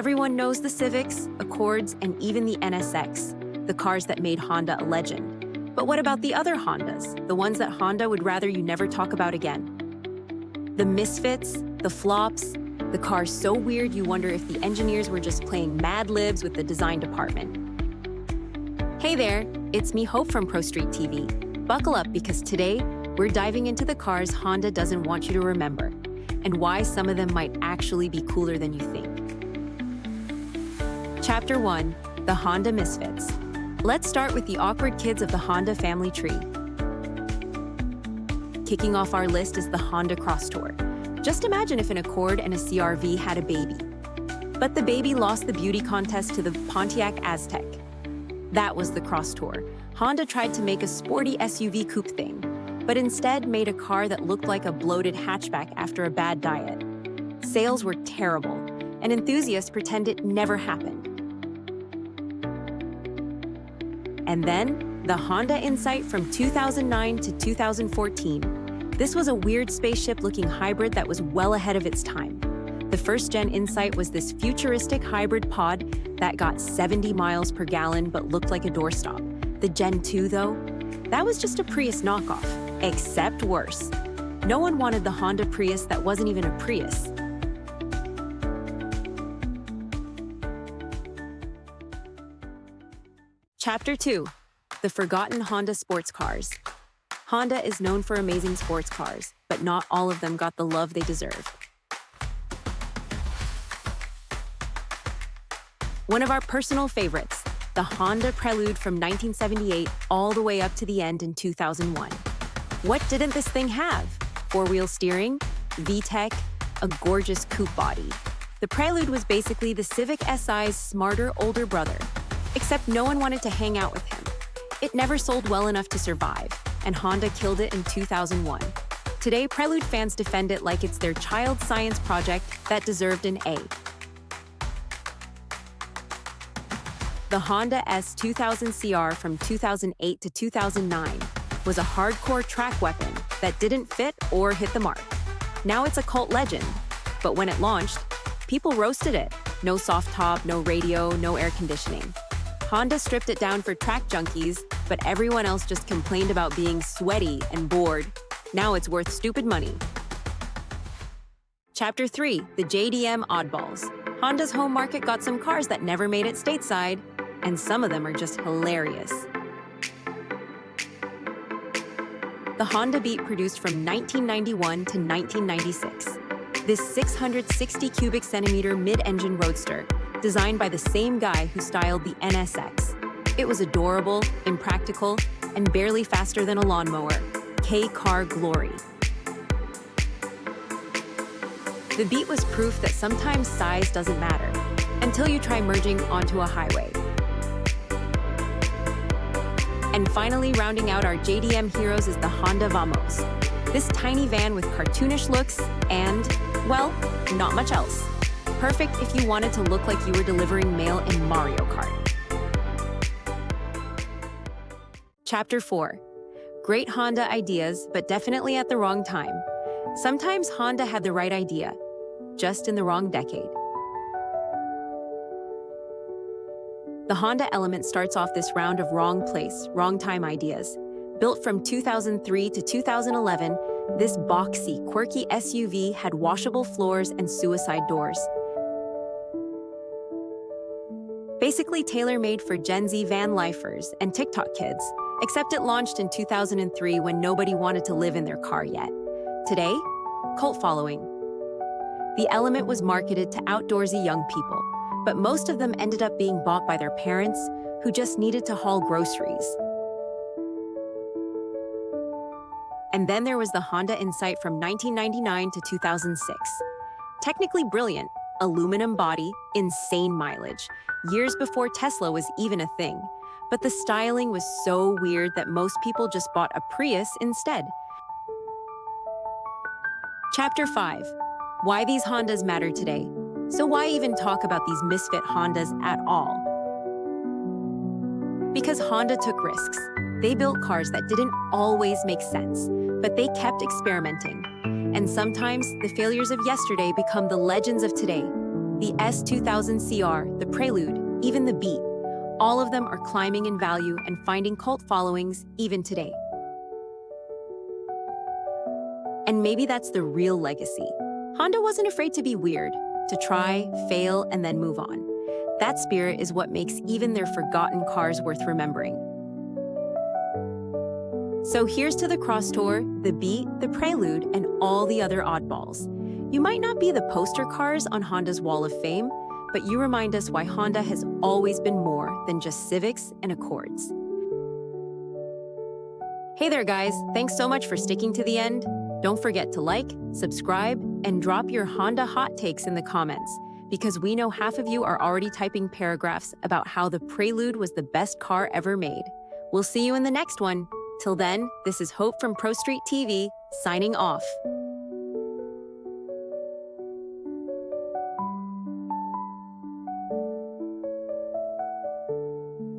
Everyone knows the Civics, Accords, and even the NSX, the cars that made Honda a legend. But what about the other Hondas, the ones that Honda would rather you never talk about again? The misfits, the flops, the cars so weird you wonder if the engineers were just playing Mad Libs with the design department. Hey there, it's me Hope from Pro Street TV. Buckle up because today, we're diving into the cars Honda doesn't want you to remember, and why some of them might actually be cooler than you think. Chapter 1, the Honda Misfits. Let's start with the awkward kids of the Honda family tree. Kicking off our list is the Honda Crosstour. Just imagine if an Accord and a CR-V had a baby. But the baby lost the beauty contest to the Pontiac Aztek. That was the Crosstour. Honda tried to make a sporty SUV coupe thing, but instead made a car that looked like a bloated hatchback after a bad diet. Sales were terrible, and enthusiasts pretend it never happened. And then, the Honda Insight from 2009 to 2014. This was a weird spaceship-looking hybrid that was well ahead of its time. The first-gen Insight was this futuristic hybrid pod that got 70 miles per gallon but looked like a doorstop. The Gen 2, though, that was just a Prius knockoff, except worse. No one wanted the Honda Prius that wasn't even a Prius. Chapter 2, the forgotten Honda sports cars. Honda is known for amazing sports cars, but not all of them got the love they deserve. One of our personal favorites, the Honda Prelude from 1978 all the way up to the end in 2001. What didn't this thing have? Four-wheel steering, VTEC, a gorgeous coupe body. The Prelude was basically the Civic SI's smarter older brother, except no one wanted to hang out with him. It never sold well enough to survive, and Honda killed it in 2001. Today, Prelude fans defend it like it's their child science project that deserved an A. The Honda S2000 CR from 2008 to 2009 was a hardcore track weapon that didn't fit or hit the mark. Now it's a cult legend, but when it launched, people roasted it. No soft top, no radio, no air conditioning. Honda stripped it down for track junkies, but everyone else just complained about being sweaty and bored. Now it's worth stupid money. Chapter 3, the JDM Oddballs. Honda's home market got some cars that never made it stateside, and some of them are just hilarious. The Honda Beat produced from 1991 to 1996. This 660 cubic centimeter mid-engine roadster, designed by the same guy who styled the NSX. It was adorable, impractical, and barely faster than a lawnmower. K-car glory. The Beat was proof that sometimes size doesn't matter, until you try merging onto a highway. And finally, rounding out our JDM heroes is the Honda Vamos. This tiny van with cartoonish looks and, well, not much else. Perfect if you wanted to look like you were delivering mail in Mario Kart. Chapter 4. Great Honda ideas, but definitely at the wrong time. Sometimes Honda had the right idea, just in the wrong decade. The Honda Element starts off this round of wrong place, wrong time ideas. Built from 2003 to 2011, this boxy, quirky SUV had washable floors and suicide doors. Basically tailor-made for Gen Z van lifers and TikTok kids, except it launched in 2003 when nobody wanted to live in their car yet. Today, cult following. The Element was marketed to outdoorsy young people, but most of them ended up being bought by their parents who just needed to haul groceries. And then there was the Honda Insight from 1999 to 2006. Technically brilliant, aluminum body, insane mileage, years before Tesla was even a thing. But the styling was so weird that most people just bought a Prius instead. Chapter 5. Why these Hondas matter today. So why even talk about these misfit Hondas at all? Because Honda took risks. They built cars that didn't always make sense, but they kept experimenting. And sometimes the failures of yesterday become the legends of today. The S2000 CR, the Prelude, even the Beat. All of them are climbing in value and finding cult followings even today. And maybe that's the real legacy. Honda wasn't afraid to be weird, to try, fail, and then move on. That spirit is what makes even their forgotten cars worth remembering. So here's to the Crosstour, the Beat, the Prelude, and all the other oddballs. You might not be the poster cars on Honda's Wall of Fame, but you remind us why Honda has always been more than just Civics and Accords. Hey there, guys. Thanks so much for sticking to the end. Don't forget to like, subscribe, and drop your Honda hot takes in the comments, because we know half of you are already typing paragraphs about how the Prelude was the best car ever made. We'll see you in the next one. Till then, this is Hope from Pro Street TV, signing off.